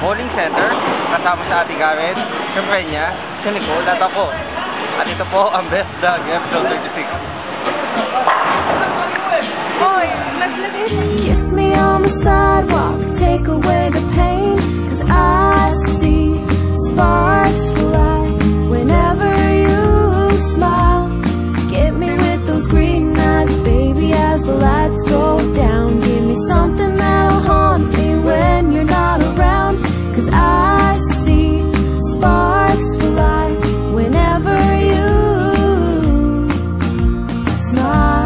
bowling center. Kasama sa Ate Karen, yung friend niya, si Nicole, at ako. At ito po ang Best Vlog, episode 36. Boy, kiss me on the sidewalk, take away the pain, 'cause I see sparks fly whenever you smile. Get me with those green eyes, baby, as the lights go down. Give me something that'll haunt me when you're not around, 'cause I see sparks fly whenever you smile.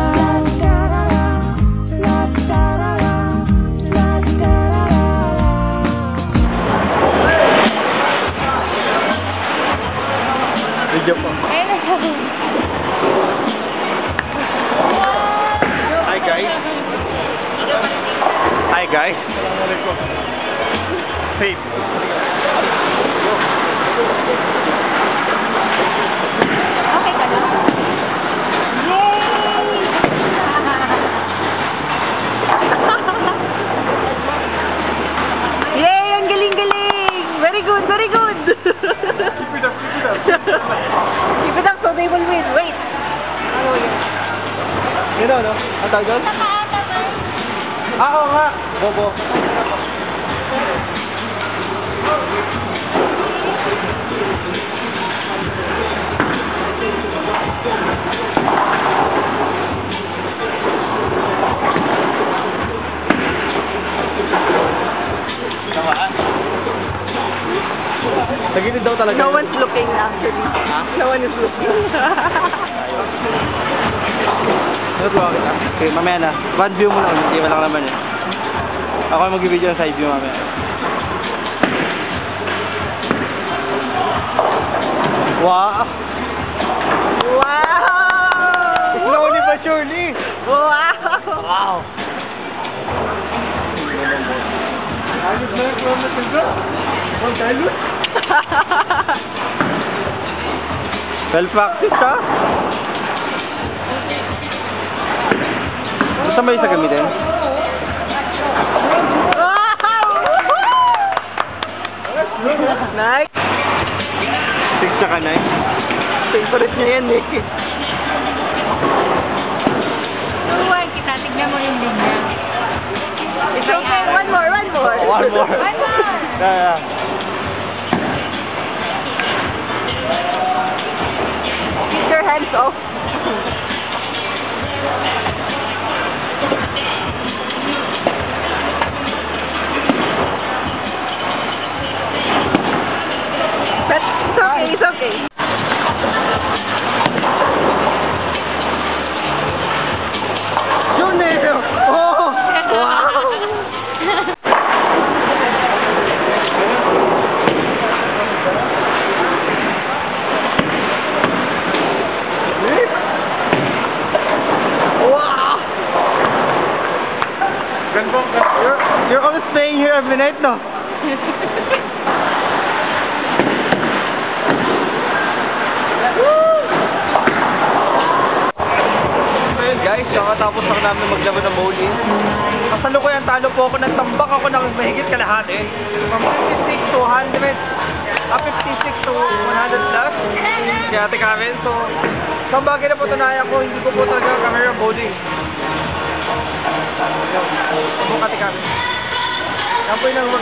Video po. Hi guys. Hi guys. Faith. Okay ka na? Yay! Yay! Ang galing-galing! Very good! Very good! Keep it up, keep it up. Keep it up so they will win. Wait! Ano yun? Yun o, no? Ang tawag doon? Oo nga! Bobo. Tagilid daw talaga. No one's looking actually. Ha? No one is looking. Natuwa kita. Okay, mamaya na. One view muna. Hindi mo lang naman yun. Ako ay mag-video ng side view mamaya. Wow! Wow! Slowly but surely! Wow! Wow! Ayos na yung kilometer ka? Huwag tayo? Well practice ha? Gusto mo yung sa gamitin? Nice! 6 tsaka 9. Favorite niya yan eh. Turuan kita, tignan mo yung linya. It's okay, one more, one more. One more. One more. Yeah. Keep your hands off. It's okay, it's okay. Yun eh! Oh! Wow! Wow! You're always staying here every night, no? Guys, kakatapos lang namin maglaro ng bowling. Kasalukuyan talo po ako ng tambak ako ng mahigit kalahati. From 56 to 100. 56 to 100 plus. Kaya Ate Karen, so sa bagay na po tunaya ko, hindi ko po talaga camera bowling. Ito po Ate Karen. Yan po yung nang